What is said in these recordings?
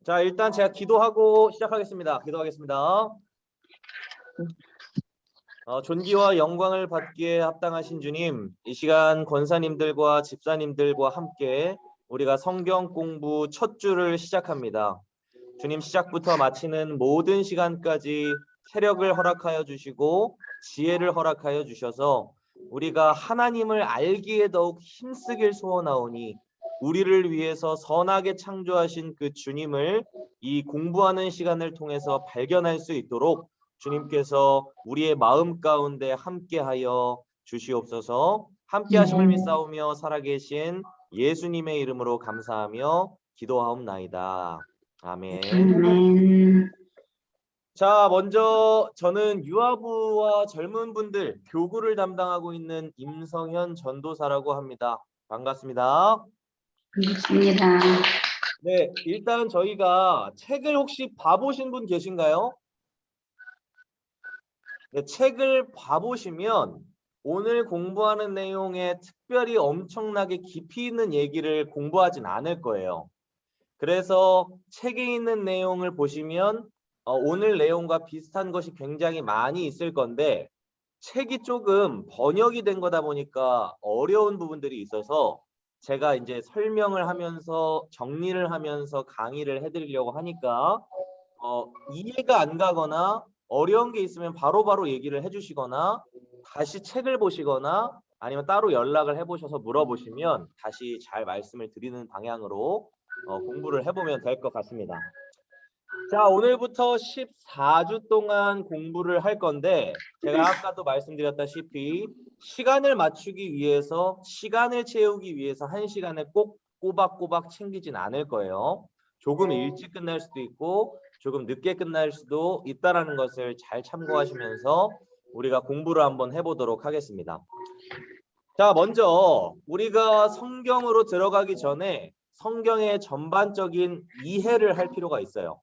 자, 일단 제가 기도하고 시작하겠습니다. 기도하겠습니다. 존귀와 영광을 받기에 합당하신 주님, 이 시간 권사님들과 집사님들과 함께 우리가 성경 공부 첫 주를 시작합니다. 주님, 시작부터 마치는 모든 시간까지 체력을 허락하여 주시고 지혜를 허락하여 주셔서 우리가 하나님을 알기에 더욱 힘쓰길 소원하오니 우리를 위해서 선하게 창조하신 그 주님을 이 공부하는 시간을 통해서 발견할 수 있도록 주님께서 우리의 마음 가운데 함께하여 주시옵소서. 함께하심을 믿사오며 살아계신 예수님의 이름으로 감사하며 기도하옵나이다. 아멘. 아멘. 자, 먼저 저는 유아부와 젊은 분들 교구를 담당하고 있는 임성현 전도사라고 합니다. 반갑습니다. 반갑습니다. 네, 일단 저희가 책을 혹시 봐보신 분 계신가요? 네, 책을 봐보시면 오늘 공부하는 내용에 특별히 엄청나게 깊이 있는 얘기를 공부하진 않을 거예요. 그래서 책에 있는 내용을 보시면 오늘 내용과 비슷한 것이 굉장히 많이 있을 건데 책이 조금 번역이 된 거다 보니까 어려운 부분들이 있어서 제가 이제 설명을 하면서 정리를 하면서 강의를 해드리려고 하니까 이해가 안 가거나 어려운 게 있으면 바로바로 얘기를 해주시거나 다시 책을 보시거나 아니면 따로 연락을 해보셔서 물어보시면 다시 잘 말씀을 드리는 방향으로 공부를 해보면 될 것 같습니다. 자, 오늘부터 14주 동안 공부를 할 건데 제가 아까도 말씀드렸다시피 시간을 맞추기 위해서 시간을 채우기 위해서 1시간을 꼭 꼬박꼬박 챙기진 않을 거예요. 조금 일찍 끝날 수도 있고 조금 늦게 끝날 수도 있다는 것을 잘 참고하시면서 우리가 공부를 한번 해보도록 하겠습니다. 자, 먼저 우리가 성경으로 들어가기 전에 성경의 전반적인 이해를 할 필요가 있어요.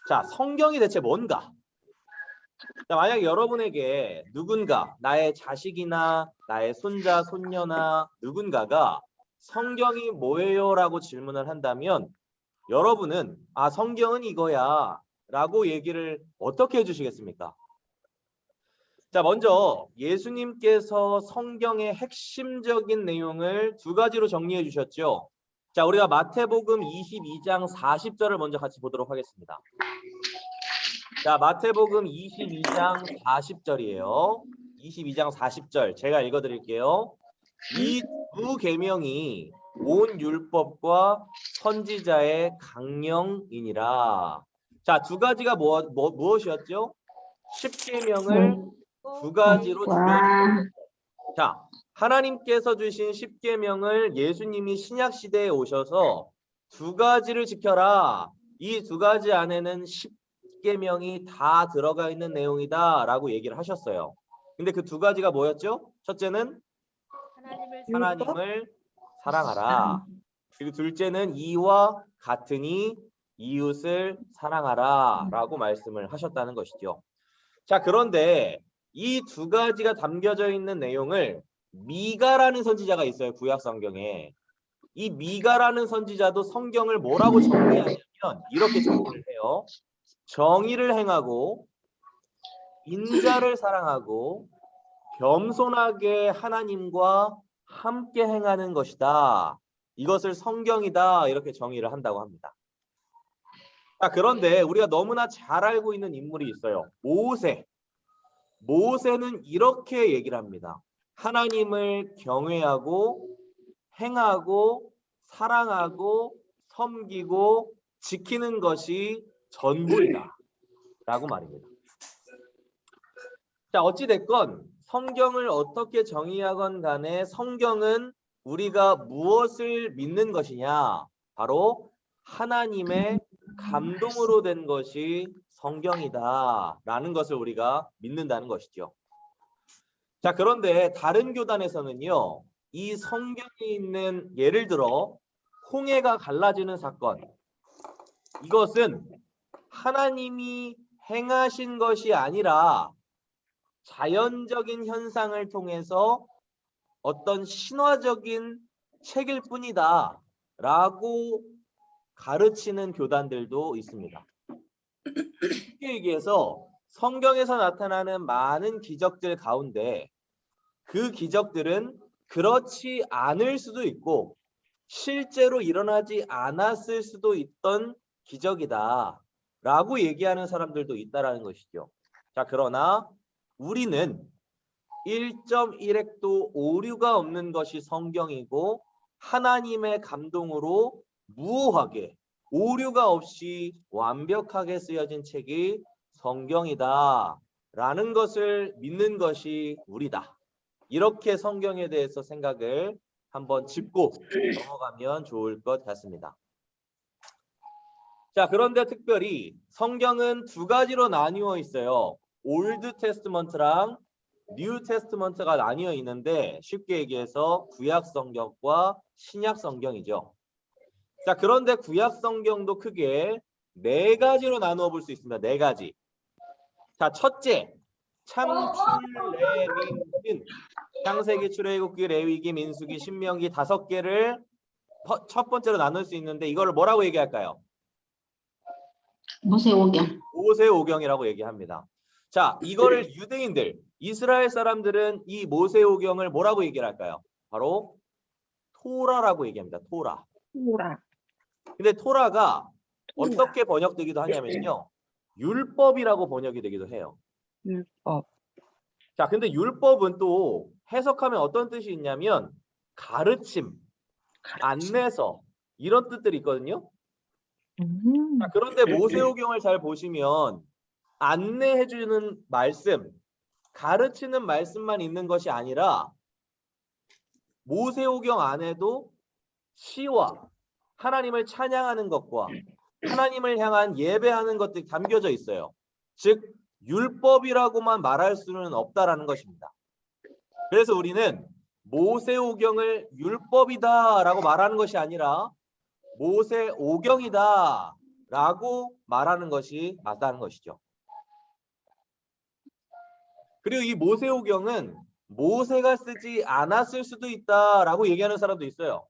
자, 성경이 대체 뭔가? 자, 만약 여러분에게 누군가, 나의 자식이나 나의 손자, 손녀나 누군가가 성경이 뭐예요? 라고 질문을 한다면 여러분은 성경은 이거야 라고 얘기를 어떻게 해주시겠습니까? 자, 먼저 예수님께서 성경의 핵심적인 내용을 두 가지로 정리해 주셨죠. 자, 우리가 마태복음 22장 40절을 먼저 같이 보도록 하겠습니다. 자, 마태복음 22장 40절이에요. 22장 40절 제가 읽어드릴게요. 이 두 계명이 온 율법과 선지자의 강령이니라. 자, 두 가지가 무엇이었죠? 10계명을 두 가지로 줄여주셨어요. 자, 하나님께서 주신 10계명을 예수님이 신약 시대에 오셔서 두 가지를 지켜라. 이 두 가지 안에는 10계명이 다 들어가 있는 내용이다라고 얘기를 하셨어요. 근데 그 두 가지가 뭐였죠? 첫째는 하나님을 사랑하라. 그리고 둘째는 이와 같으니 이웃을 사랑하라 라고 말씀을 하셨다는 것이죠. 자, 그런데 이 두 가지가 담겨져 있는 내용을 미가라는 선지자가 있어요. 구약 성경에. 이 미가라는 선지자도 성경을 뭐라고 정리하냐면 이렇게 정리를 해요. 정의를 행하고 인자를 사랑하고 겸손하게 하나님과 함께 행하는 것이다. 이것을 성경이다. 이렇게 정의를 한다고 합니다. 자, 그런데 우리가 너무나 잘 알고 있는 인물이 있어요. 모세. 모세는 이렇게 얘기를 합니다. 하나님을 경외하고 행하고 사랑하고 섬기고 지키는 것이 전부이다 라고 말입니다. 자, 어찌됐건 성경을 어떻게 정의하건 간에 성경은 우리가 무엇을 믿는 것이냐? 바로 하나님의 감동으로 된 것이 성경이다 라는 것을 우리가 믿는다는 것이죠. 자, 그런데 다른 교단에서는요, 이 성경에 있는 예를 들어 홍해가 갈라지는 사건, 이것은 하나님이 행하신 것이 아니라 자연적인 현상을 통해서 어떤 신화적인 책일 뿐이다 라고 가르치는 교단들도 있습니다. 쉽게 얘기해서 성경에서 나타나는 많은 기적들 가운데 그 기적들은 그렇지 않을 수도 있고 실제로 일어나지 않았을 수도 있던 기적이다 라고 얘기하는 사람들도 있다라는 것이죠. 자, 그러나 우리는 1.1획도 오류가 없는 것이 성경이고 하나님의 감동으로 무오하게 오류가 없이 완벽하게 쓰여진 책이 성경이다 라는 것을 믿는 것이 우리다. 이렇게 성경에 대해서 생각을 한번 짚고 넘어가면 좋을 것 같습니다. 자, 그런데 특별히 성경은 두 가지로 나뉘어 있어요. 올드 테스트먼트랑 뉴 테스트먼트가 나뉘어 있는데 쉽게 얘기해서 구약 성경과 신약 성경이죠. 자, 그런데 구약 성경도 크게 네 가지로 나누어 볼 수 있습니다. 네 가지. 자, 첫째, 참출레민신. 창세기, 출애굽기, 레위기, 민수기, 신명기 5개를 첫 번째로 나눌 수 있는데 이거를 뭐라고 얘기할까요? 모세오경. 모세오경이라고 얘기합니다. 자, 이거를 유대인들, 이스라엘 사람들은 이 모세오경을 뭐라고 얘기를 할까요? 바로 토라라고 얘기합니다. 토라. 토라. 근데 토라가 어떻게 번역되기도 하냐면요. 율법이라고 번역이 되기도 해요. 율법. 자, 근데 율법은 또 해석하면 어떤 뜻이 있냐면 가르침, 안내서 이런 뜻들이 있거든요. 자, 그런데 모세오경을 잘 보시면 안내해주는 말씀, 가르치는 말씀만 있는 것이 아니라 모세오경 안에도 시와 하나님을 찬양하는 것과 하나님을 향한 예배하는 것들이 담겨져 있어요. 즉 율법이라고만 말할 수는 없다라는 것입니다. 그래서 우리는 모세오경을 율법이다라고 말하는 것이 아니라 모세오경이다라고 말하는 것이 맞다는 것이죠. 그리고 이 모세오경은 모세가 쓰지 않았을 수도 있다라고 얘기하는 사람도 있어요.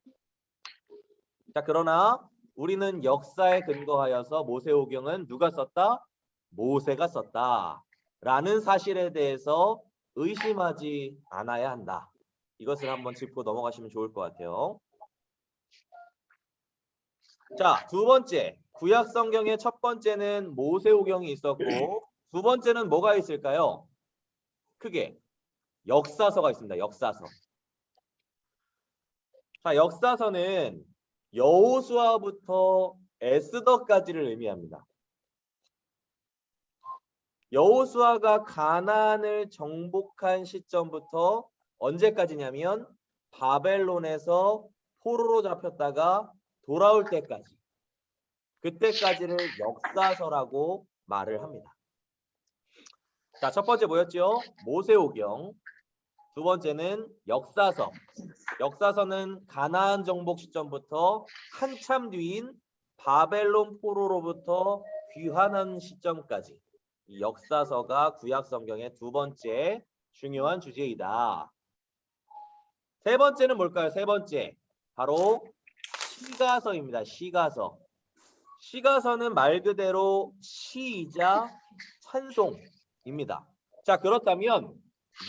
자, 그러나 우리는 역사에 근거하여서 모세오경은 누가 썼다? 모세가 썼다라는 사실에 대해서 의심하지 않아야 한다. 이것을 한번 짚고 넘어가시면 좋을 것 같아요. 자, 두 번째, 구약 성경의 첫 번째는 모세오경이 있었고 두 번째는 뭐가 있을까요? 크게 역사서가 있습니다. 역사서. 자, 역사서는 여호수아부터 에스더까지를 의미합니다. 여호수아가 가나안을 정복한 시점부터 언제까지냐면 바벨론에서 포로로 잡혔다가 돌아올 때까지, 그때까지를 역사서라고 말을 합니다. 자, 첫 번째 뭐였죠? 모세오경. 두 번째는 역사서. 역사서는 가나안 정복 시점부터 한참 뒤인 바벨론 포로로부터 귀환한 시점까지 이 역사서가 구약 성경의 두 번째 중요한 주제이다. 세 번째는 뭘까요? 세 번째 바로 시가서입니다. 시가서. 시가서는 말 그대로 시이자 찬송입니다. 자, 그렇다면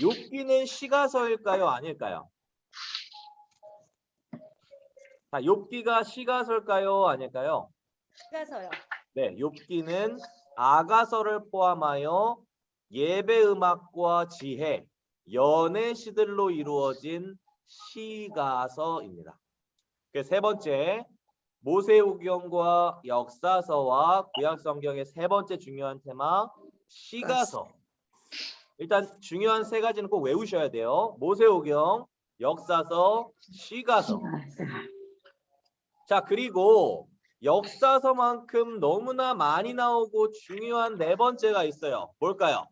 욥기는 시가서일까요? 아닐까요? 자, 욥기가 시가서일까요? 아닐까요? 시가서요. 네, 욥기는 아가서를 포함하여 예배 음악과 지혜, 연애 시들로 이루어진 시가서입니다. 세 번째, 모세오경과 역사서와 구약 성경의 세 번째 중요한 테마 시가서. 일단 중요한 세 가지는 꼭 외우셔야 돼요. 모세오경, 역사서, 시가서. 자, 그리고 역사서만큼 너무나 많이 나오고 중요한 네 번째가 있어요. 뭘까요?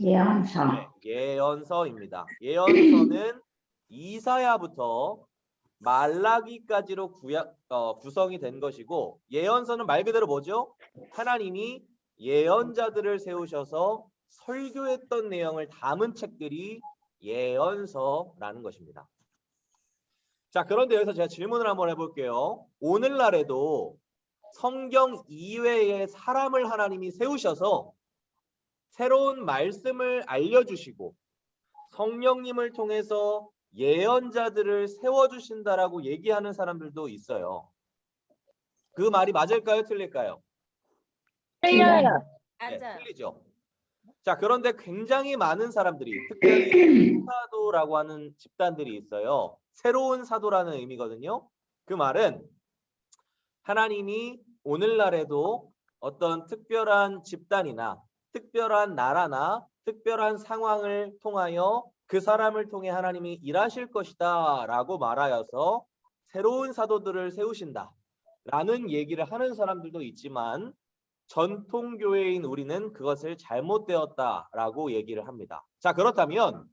예언서. 네, 예언서입니다. 예언서는 이사야부터 말라기까지로 구성이 된 것이고 예언서는 말 그대로 뭐죠? 하나님이 예언자들을 세우셔서 설교했던 내용을 담은 책들이 예언서라는 것입니다. 자, 그런데 여기서 제가 질문을 한번 해볼게요. 오늘날에도 성경 이외의 사람을 하나님이 세우셔서 새로운 말씀을 알려주시고 성령님을 통해서 예언자들을 세워주신다라고 얘기하는 사람들도 있어요. 그 말이 맞을까요? 틀릴까요? 틀려요. 네, 맞아요. 틀리죠. 자, 그런데 굉장히 많은 사람들이 특별히 사도라고 하는 집단들이 있어요. 새로운 사도라는 의미거든요. 그 말은 하나님이 오늘날에도 어떤 특별한 집단이나 특별한 나라나 특별한 상황을 통하여 그 사람을 통해 하나님이 일하실 것이다 라고 말하여서 새로운 사도들을 세우신다 라는 얘기를 하는 사람들도 있지만 전통교회인 우리는 그것을 잘못되었다라고 얘기를 합니다. 자, 그렇다면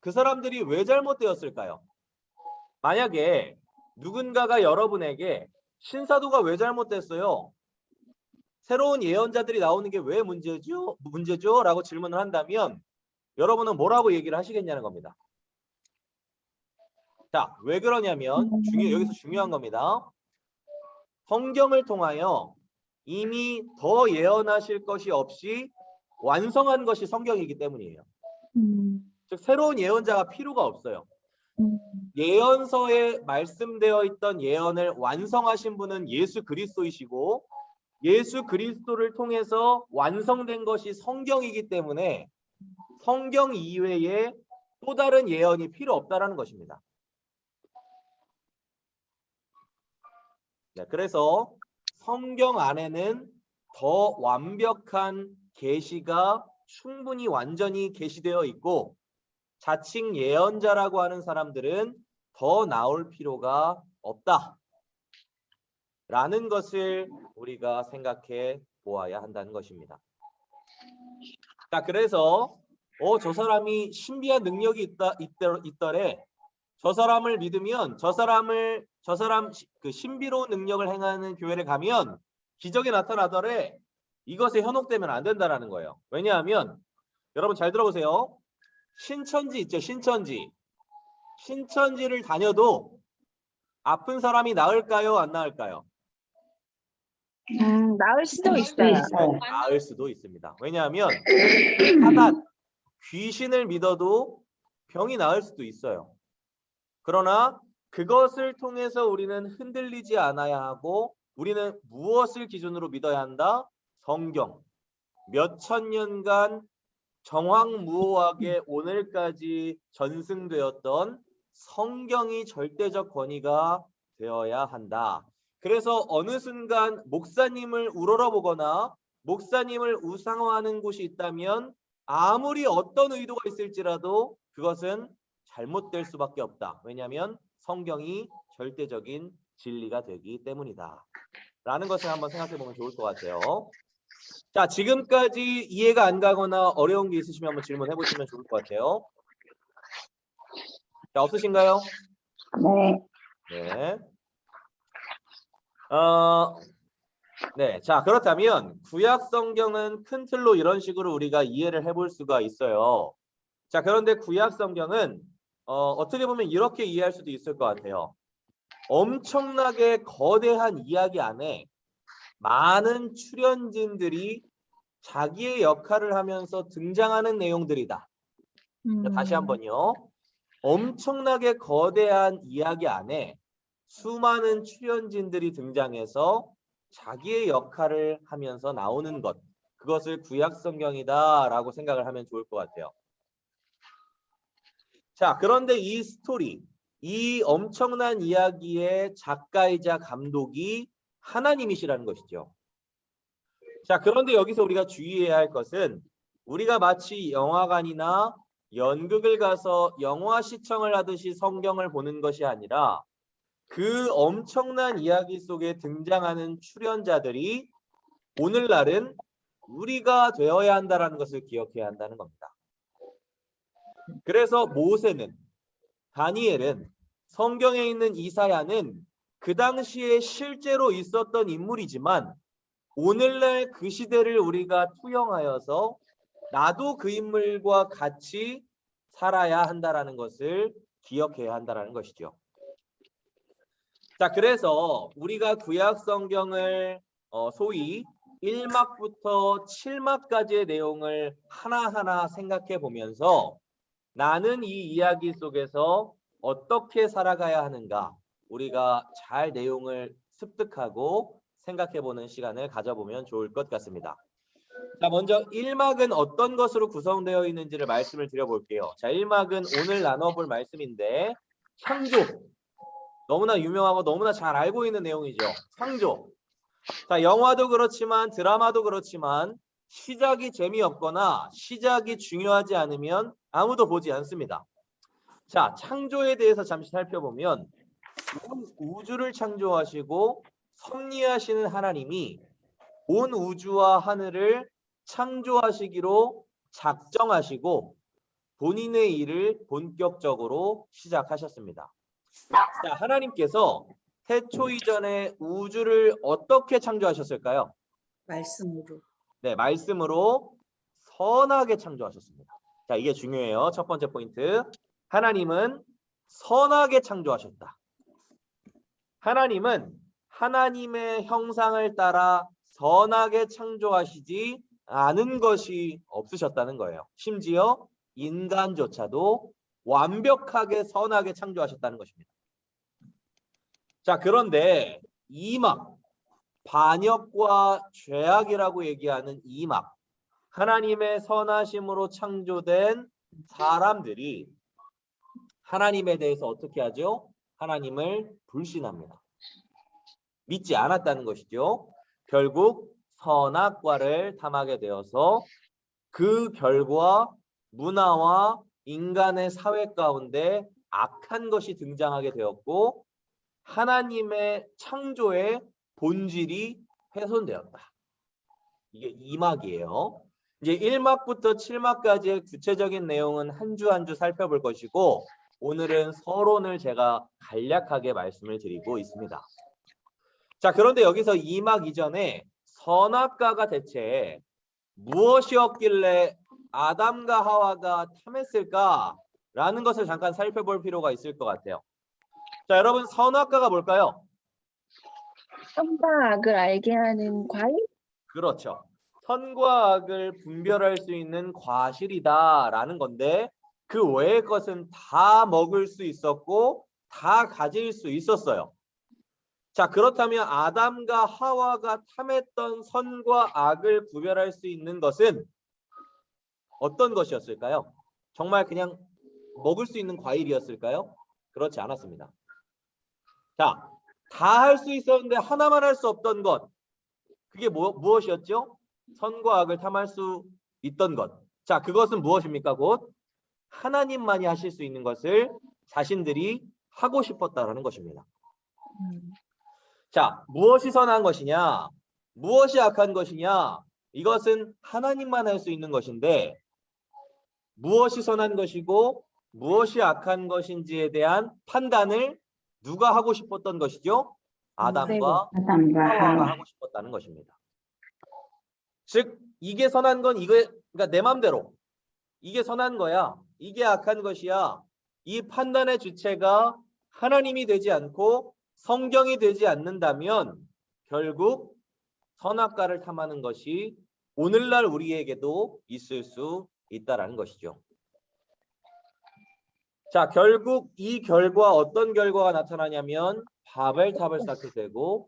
그 사람들이 왜 잘못되었을까요? 만약에 누군가가 여러분에게 신사도가 왜 잘못됐어요? 새로운 예언자들이 나오는 게 왜 문제죠? 라고 질문을 한다면 여러분은 뭐라고 얘기를 하시겠냐는 겁니다. 자, 왜 그러냐면 여기서 중요한 겁니다. 성경을 통하여 이미 더 예언하실 것이 없이 완성한 것이 성경이기 때문이에요. 즉 새로운 예언자가 필요가 없어요. 예언서에 말씀되어 있던 예언을 완성하신 분은 예수 그리스도이시고 예수 그리스도를 통해서 완성된 것이 성경이기 때문에 성경 이외에 또 다른 예언이 필요 없다라는 것입니다. 네, 그래서 성경 안에는 더 완벽한 계시가 충분히 완전히 계시되어 있고 자칭 예언자라고 하는 사람들은 더 나올 필요가 없다 라는 것을 우리가 생각해 보아야 한다는 것입니다. 자, 그래서 저 사람이 신비한 능력이 있더래. 저 사람을 믿으면 저 사람 그 신비로운 능력을 행하는 교회를 가면 기적이 나타나더래. 이것에 현혹되면 안 된다라는 거예요. 왜냐하면 여러분 잘 들어보세요. 신천지 있죠. 신천지를 다녀도 아픈 사람이 나을까요? 안 나을까요? 나을 수도 수도 있어요. 있어요. 나을 수도 있습니다. 왜냐하면 사단, 귀신을 믿어도 병이 나을 수도 있어요. 그러나 그것을 통해서 우리는 흔들리지 않아야 하고 우리는 무엇을 기준으로 믿어야 한다? 성경. 몇천 년간 정황무오하게 오늘까지 전승되었던 성경이 절대적 권위가 되어야 한다. 그래서 어느 순간 목사님을 우러러보거나 목사님을 우상화하는 곳이 있다면 아무리 어떤 의도가 있을지라도 그것은 잘못될 수밖에 없다. 왜냐하면 성경이 절대적인 진리가 되기 때문이다. 라는 것을 한번 생각해 보면 좋을 것 같아요. 자, 지금까지 이해가 안 가거나 어려운 게 있으시면 한번 질문해 보시면 좋을 것 같아요. 자, 없으신가요? 네. 네. 네. 자, 그렇다면 구약 성경은 큰 틀로 이런 식으로 우리가 이해를 해볼 수가 있어요. 자, 그런데 구약 성경은 어떻게 보면 이렇게 이해할 수도 있을 것 같아요. 엄청나게 거대한 이야기 안에 많은 출연진들이 자기의 역할을 하면서 등장하는 내용들이다. 자, 다시 한번요. 엄청나게 거대한 이야기 안에 수많은 출연진들이 등장해서 자기의 역할을 하면서 나오는 것. 그것을 구약 성경이다라고 생각을 하면 좋을 것 같아요. 자, 그런데 이 스토리, 이 엄청난 이야기의 작가이자 감독이 하나님이시라는 것이죠. 자, 그런데 여기서 우리가 주의해야 할 것은 우리가 마치 영화관이나 연극을 가서 영화 시청을 하듯이 성경을 보는 것이 아니라 그 엄청난 이야기 속에 등장하는 출연자들이 오늘날은 우리가 되어야 한다는 것을 기억해야 한다는 겁니다. 그래서 모세는, 다니엘은, 성경에 있는 이사야는 그 당시에 실제로 있었던 인물이지만 오늘날 그 시대를 우리가 투영하여서 나도 그 인물과 같이 살아야 한다는 것을 기억해야 한다는 것이죠. 자, 그래서 우리가 구약 성경을 소위 1막부터 7막까지의 내용을 하나하나 생각해 보면서 나는 이 이야기 속에서 어떻게 살아가야 하는가, 우리가 잘 내용을 습득하고 생각해 보는 시간을 가져보면 좋을 것 같습니다. 자, 먼저 1막은 어떤 것으로 구성되어 있는지를 말씀을 드려볼게요. 자, 1막은 오늘 나눠볼 말씀인데 창조, 너무나 유명하고 너무나 잘 알고 있는 내용이죠. 창조. 자, 영화도 그렇지만 드라마도 그렇지만 시작이 재미없거나 시작이 중요하지 않으면 아무도 보지 않습니다. 자, 창조에 대해서 잠시 살펴보면 온 우주를 창조하시고 섭리하시는 하나님이 온 우주와 하늘을 창조하시기로 작정하시고 본인의 일을 본격적으로 시작하셨습니다. 자, 하나님께서 태초 이전에 우주를 어떻게 창조하셨을까요? 말씀으로. 네, 말씀으로 선하게 창조하셨습니다. 자, 이게 중요해요. 첫 번째 포인트. 하나님은 선하게 창조하셨다. 하나님은 하나님의 형상을 따라 선하게 창조하시지 않은 것이 없으셨다는 거예요. 심지어 인간조차도 완벽하게 선하게 창조하셨다는 것입니다. 자, 그런데 이막, 반역과 죄악이라고 얘기하는 이막, 하나님의 선하심으로 창조된 사람들이 하나님에 대해서 어떻게 하죠? 하나님을 불신합니다. 믿지 않았다는 것이죠. 결국 선악과를 탐하게 되어서 그 결과 문화와 인간의 사회 가운데 악한 것이 등장하게 되었고 하나님의 창조의 본질이 훼손되었다. 이게 2막이에요. 이제 1막부터 7막까지의 구체적인 내용은 한 주 한 주 살펴볼 것이고 오늘은 서론을 제가 간략하게 말씀을 드리고 있습니다. 자, 그런데 여기서 2막 이전에 선악과가 대체 무엇이었길래 아담과 하와가 탐했을까라는 것을 잠깐 살펴볼 필요가 있을 것 같아요. 자, 여러분, 선악과가 뭘까요? 선과 악을 알게 하는 과일? 그렇죠. 선과 악을 분별할 수 있는 과실이다라는 건데 그 외의 것은 다 먹을 수 있었고 다 가질 수 있었어요. 자, 그렇다면 아담과 하와가 탐했던 선과 악을 구별할 수 있는 것은 어떤 것이었을까요? 정말 그냥 먹을 수 있는 과일이었을까요? 그렇지 않았습니다. 자, 다 할 수 있었는데 하나만 할 수 없던 것. 그게 무엇이었죠? 선과 악을 탐할 수 있던 것. 자, 그것은 무엇입니까? 곧 하나님만이 하실 수 있는 것을 자신들이 하고 싶었다라는 것입니다. 자, 무엇이 선한 것이냐? 무엇이 악한 것이냐? 이것은 하나님만 할 수 있는 것인데 무엇이 선한 것이고 무엇이 악한 것인지에 대한 판단을 누가 하고 싶었던 것이죠? 아담과 하와가 하고 싶었다는 것입니다. 즉 이게 선한 건 그러니까 내 맘대로 이게 선한 거야, 이게 악한 것이야. 이 판단의 주체가 하나님이 되지 않고 성경이 되지 않는다면 결국 선악과를 탐하는 것이 오늘날 우리에게도 있을 수 있다라는 것이죠. 자, 결국 이 결과 어떤 결과가 나타나냐면 바벨탑을 쌓게 되고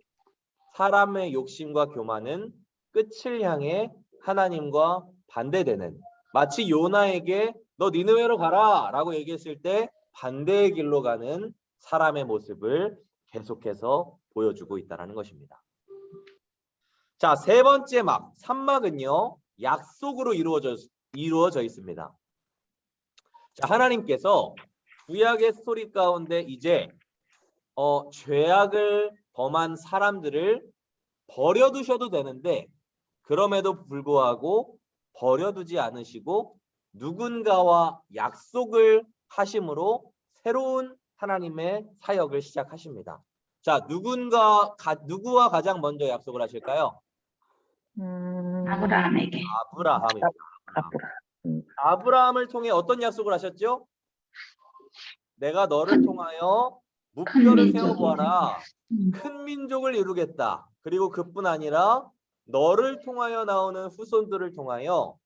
사람의 욕심과 교만은 끝을 향해 하나님과 반대되는, 마치 요나에게 너 니느웨로 가라 라고 얘기했을 때 반대의 길로 가는 사람의 모습을 계속해서 보여주고 있다는 것입니다. 자, 세 번째 막, 3막은요 약속으로 이루어져 있습니다. 자, 하나님께서 구약의 스토리 가운데 이제 죄악을 범한 사람들을 버려두셔도 되는데 그럼에도 불구하고 버려두지 않으시고 누군가와 약속을 하심으로 새로운 하나님의 사역을 시작하십니다. 자, 누구와 가장 먼저 약속을 하실까요? 아브라함에게. 아브라함입니다. 아브라함을 통해 어떤 약속을 하셨죠? 내가 너를 통하여 목표를 민족이 세워보아라. 음. 큰 민족을 이루겠다. 그리고 그뿐 아니라 너를 통하여 나오는 후손들을 통하여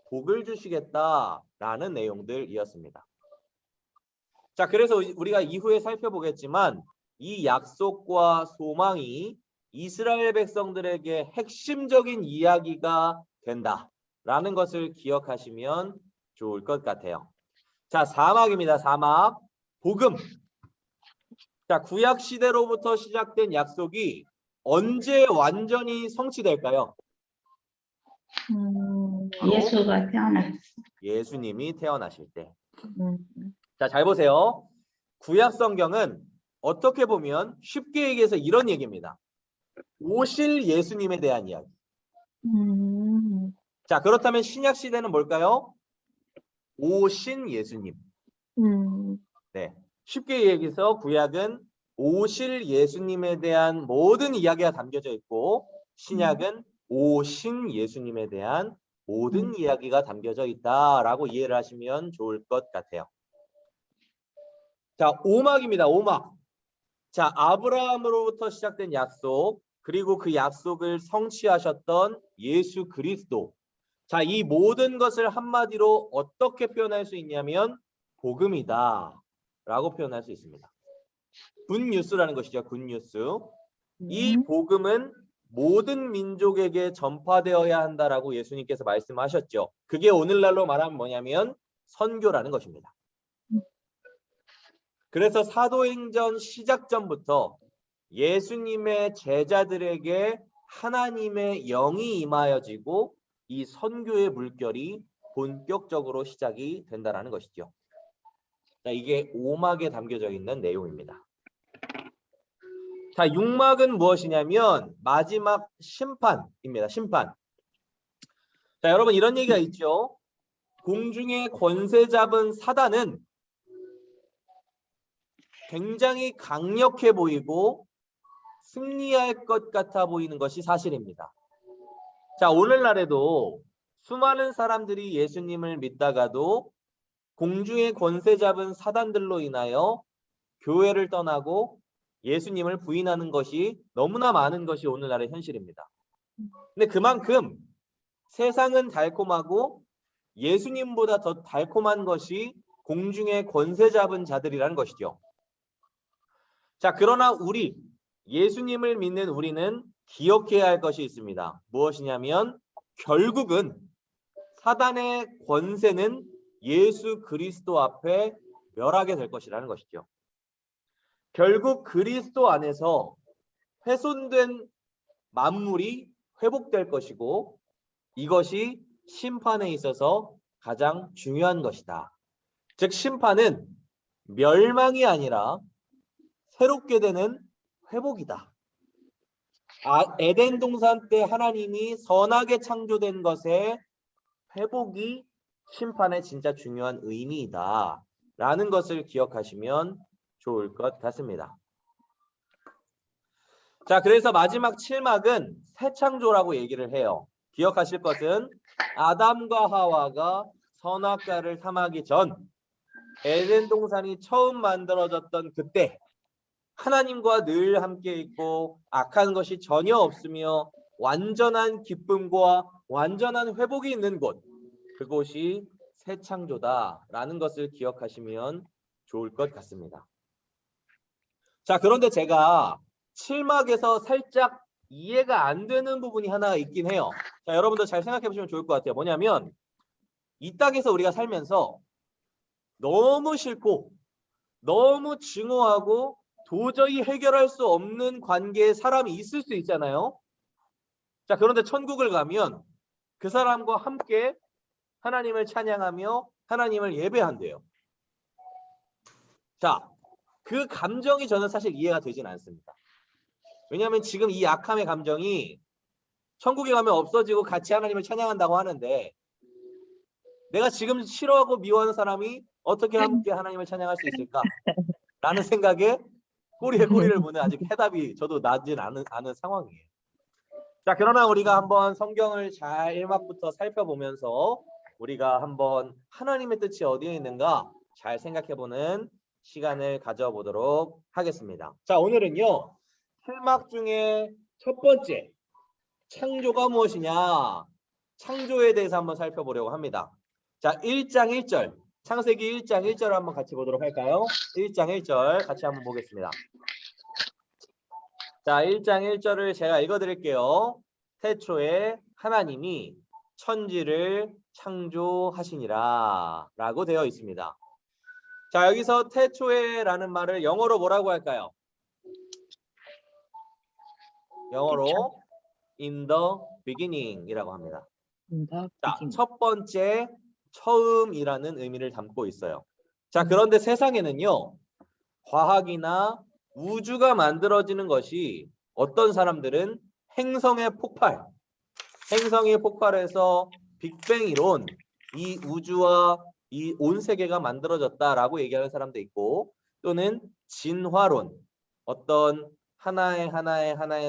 복을 주시겠다라는 내용들이었습니다. 자, 그래서 우리가 이후에 살펴보겠지만 이 약속과 소망이 이스라엘 백성들에게 핵심적인 이야기가 된다라는 것을 기억하시면 좋을 것 같아요. 자, 사막입니다. 사막. 복음. 자, 구약 시대로부터 시작된 약속이 언제 완전히 성취될까요? 예수가 태어났어. 예수님이 태어나실 때. 음. 자, 잘 보세요. 구약 성경은 어떻게 보면 쉽게 얘기해서 이런 얘기입니다. 오실 예수님에 대한 이야기. 음. 자, 그렇다면 신약 시대는 뭘까요? 오신 예수님. 네. 쉽게 얘기해서 구약은 오실 예수님에 대한 모든 이야기가 담겨져 있고 신약은 오신 예수님에 대한 모든 이야기가 담겨져 있다라고 이해를 하시면 좋을 것 같아요. 자, 오막입니다. 오막. 자, 아브라함으로부터 시작된 약속, 그리고 그 약속을 성취하셨던 예수 그리스도. 자, 이 모든 것을 한마디로 어떻게 표현할 수 있냐면 복음이다 라고 표현할 수 있습니다. 굿뉴스라는 것이죠. 굿뉴스. 이 복음은 모든 민족에게 전파되어야 한다라고 예수님께서 말씀하셨죠. 그게 오늘날로 말하면 뭐냐면 선교라는 것입니다. 그래서 사도행전 시작 전부터 예수님의 제자들에게 하나님의 영이 임하여지고 이 선교의 물결이 본격적으로 시작이 된다는 것이죠. 자, 이게 5막에 담겨져 있는 내용입니다. 자, 6막은 무엇이냐면 마지막 심판입니다. 심판. 자, 여러분 이런 얘기가 있죠. 공중의 권세 잡은 사단은 굉장히 강력해 보이고 승리할 것 같아 보이는 것이 사실입니다. 자, 오늘날에도 수많은 사람들이 예수님을 믿다가도 공중의 권세 잡은 사단들로 인하여 교회를 떠나고 예수님을 부인하는 것이 너무나 많은 것이 오늘날의 현실입니다. 근데 그만큼 세상은 달콤하고 예수님보다 더 달콤한 것이 공중의 권세 잡은 자들이라는 것이죠. 자, 그러나 예수님을 믿는 우리는 기억해야 할 것이 있습니다. 무엇이냐면 결국은 사단의 권세는 예수 그리스도 앞에 멸하게 될 것이라는 것이죠. 결국 그리스도 안에서 훼손된 만물이 회복될 것이고 이것이 심판에 있어서 가장 중요한 것이다. 즉 심판은 멸망이 아니라 새롭게 되는 회복이다. 에덴 동산 때 하나님이 선하게 창조된 것의 회복이 심판의 진짜 중요한 의미이다 라는 것을 기억하시면 좋을 것 같습니다. 자, 그래서 마지막 7막은 새 창조라고 얘기를 해요. 기억하실 것은 아담과 하와가 선악과를 탐하기 전 에덴 동산이 처음 만들어졌던 그때 하나님과 늘 함께 있고 악한 것이 전혀 없으며 완전한 기쁨과 완전한 회복이 있는 곳, 그곳이 새 창조다라는 것을 기억하시면 좋을 것 같습니다. 자, 그런데 제가 7막에서 살짝 이해가 안 되는 부분이 하나 있긴 해요. 자, 여러분들 잘 생각해 보시면 좋을 것 같아요. 뭐냐면 이 땅에서 우리가 살면서 너무 싫고 너무 증오하고 도저히 해결할 수 없는 관계에 사람이 있을 수 있잖아요. 자, 그런데 천국을 가면 그 사람과 함께 하나님을 찬양하며 하나님을 예배한대요. 자, 그 감정이 저는 사실 이해가 되진 않습니다. 왜냐하면 지금 이 악함의 감정이 천국에 가면 없어지고 같이 하나님을 찬양한다고 하는데 내가 지금 싫어하고 미워하는 사람이 어떻게 함께 하나님을 찬양할 수 있을까? 라는 생각에 꼬리에 꼬리를 무는 아직 해답이 저도 나진 않은 상황이에요. 자, 그러나 우리가 한번 성경을 잘 1막부터 살펴보면서 우리가 한번 하나님의 뜻이 어디에 있는가 잘 생각해보는 시간을 가져보도록 하겠습니다. 자, 오늘은요. 7막 중에 첫 번째 창조가 무엇이냐? 창조에 대해서 한번 살펴보려고 합니다. 자, 1장 1절. 창세기 1장 1절을 한번 같이 보도록 할까요? 1장 1절 같이 한번 보겠습니다. 자, 1장 1절을 제가 읽어드릴게요. 태초에 하나님이 천지를 창조하시니라 라고 되어 있습니다. 자, 여기서 태초에 라는 말을 영어로 뭐라고 할까요? 영어로 in the beginning 이라고 합니다. 자, 첫 번째 처음이라는 의미를 담고 있어요. 자, 그런데 세상에는요. 과학이나 우주가 만들어지는 것이 어떤 사람들은 행성의 폭발해서 빅뱅 이론, 이 우주와 이 온 세계가 만들어졌다라고 얘기하는 사람도 있고, 또는 진화론, 어떤 하나의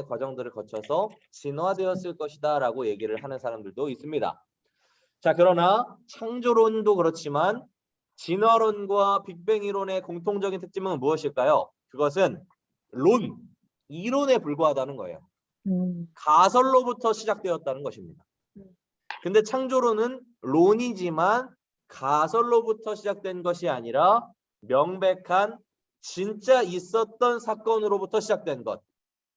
과정들을 거쳐서 진화되었을 것이다라고 얘기를 하는 사람들도 있습니다. 자, 그러나 창조론도 그렇지만 진화론과 빅뱅 이론의 공통적인 특징은 무엇일까요? 그것은 이론에 불과하다는 거예요. 가설로부터 시작되었다는 것입니다. 근데 창조론은 론이지만 가설로부터 시작된 것이 아니라 명백한 진짜 있었던 사건으로부터 시작된 것.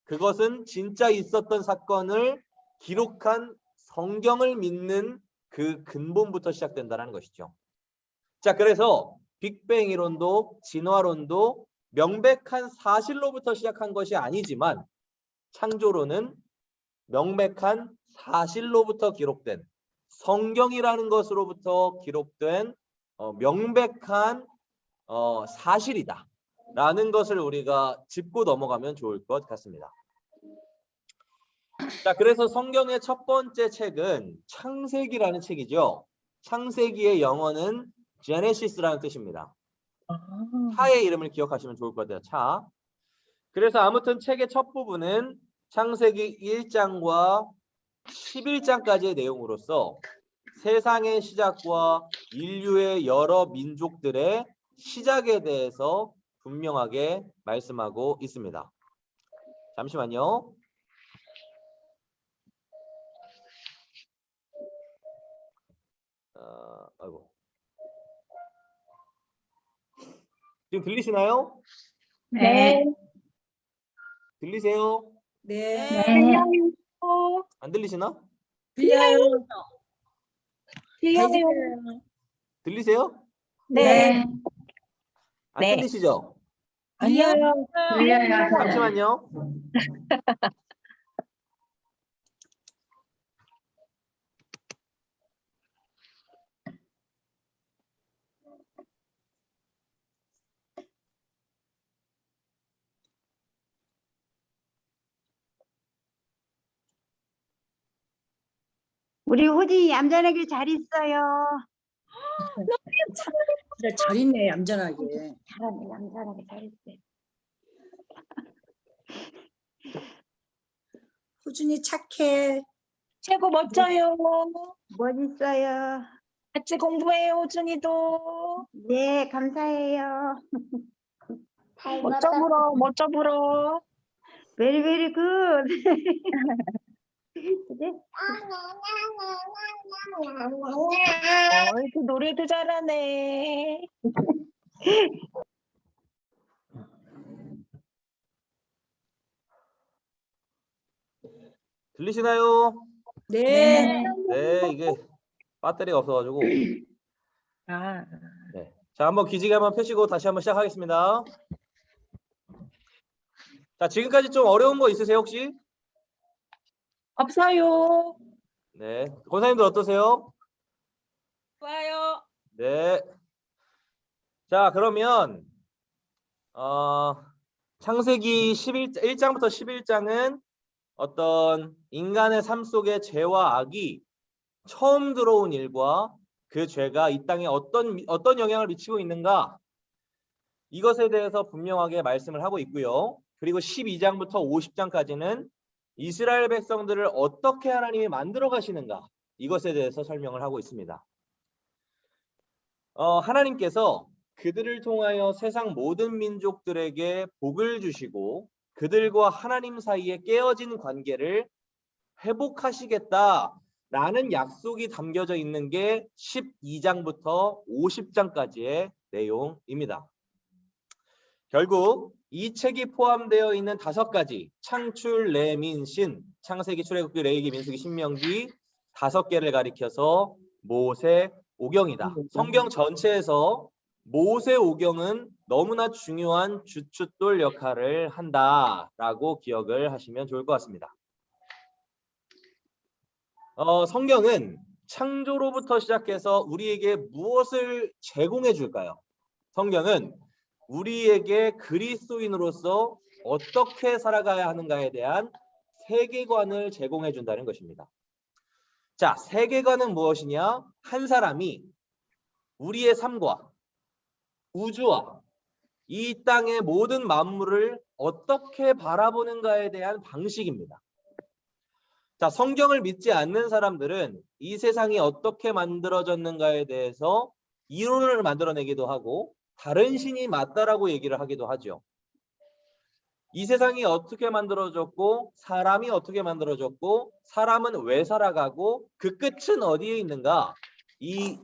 그것은 진짜 있었던 사건을 기록한 성경을 믿는 그 근본부터 시작된다는 것이죠. 자, 그래서 빅뱅 이론도 진화론도 명백한 사실로부터 시작한 것이 아니지만 창조론은 명백한 사실로부터 기록된 성경이라는 것으로부터 기록된 명백한 사실이다 라는 것을 우리가 짚고 넘어가면 좋을 것 같습니다. 자, 그래서 성경의 첫 번째 책은 창세기라는 책이죠. 창세기의 영어는 제네시스라는 뜻입니다. 차의 이름을 기억하시면 좋을 것 같아요. 차. 그래서 아무튼 책의 첫 부분은 창세기 1장과 11장까지의 내용으로서 세상의 시작과 인류의 여러 민족들의 시작에 대해서 분명하게 말씀하고 있습니다. 잠시만요. 아이고. 지금 들리시나요? 네. 들리세요? 네. 네. 안 들리시나? 들려요. 들려요. 들리세요? 네. 안 들리시죠? 아니요. 들려요. 잠시만요. 우리 호진이 얌전하게 잘 있어요. 진짜 잘 있네, 얌전하게. 잘하네, 얌전하게 잘 있어요. 호준이 착해. 최고 멋져요. 멋있어요. 같이 공부해요, 호준이도. 네, 감사해요. 멋져 불어, 멋져 불어. Very, very good. 그래? 그 노래도 잘하네. 들리시나요? 네. 네, 이게 배터리가 없어가지고. 아, 네. 자, 한번 기지개 한번 펴시고 다시 한번 시작하겠습니다. 자, 지금까지 좀 어려운 거 있으세요, 혹시? 없어요. 네. 권사님들 어떠세요? 좋아요. 네. 자, 그러면 창세기 1장부터 11장은 어떤 인간의 삶 속에 죄와 악이 처음 들어온 일과 그 죄가 이 땅에 어떤 영향을 미치고 있는가, 이것에 대해서 분명하게 말씀을 하고 있고요. 그리고 12장부터 50장까지는 이스라엘 백성들을 어떻게 하나님이 만들어 가시는가, 이것에 대해서 설명을 하고 있습니다. 하나님께서 그들을 통하여 세상 모든 민족들에게 복을 주시고 그들과 하나님 사이에 깨어진 관계를 회복하시겠다라는 약속이 담겨져 있는 게 12장부터 50장까지의 내용입니다. 결국 이 책이 포함되어 있는 5가지 창출, 레민, 신, 창세기, 출애굽기, 레위기, 민수기, 신명기 5개를 가리켜서 모세 오경이다. 성경 전체에서 모세 오경은 너무나 중요한 주춧돌 역할을 한다라고 기억을 하시면 좋을 것 같습니다. 성경은 창조로부터 시작해서 우리에게 무엇을 제공해 줄까요? 성경은 우리에게 그리스도인으로서 어떻게 살아가야 하는가에 대한 세계관을 제공해 준다는 것입니다. 자, 세계관은 무엇이냐? 한 사람이 우리의 삶과 우주와 이 땅의 모든 만물을 어떻게 바라보는가에 대한 방식입니다. 자, 성경을 믿지 않는 사람들은 이 세상이 어떻게 만들어졌는가에 대해서 이론을 만들어내기도 하고 다른 신이 맞다라고 얘기를 하기도 하죠. 이 세상이 어떻게 만들어졌고 사람이 어떻게 만들어졌고 사람은 왜 살아가고 그 끝은 어디에 있는가? 이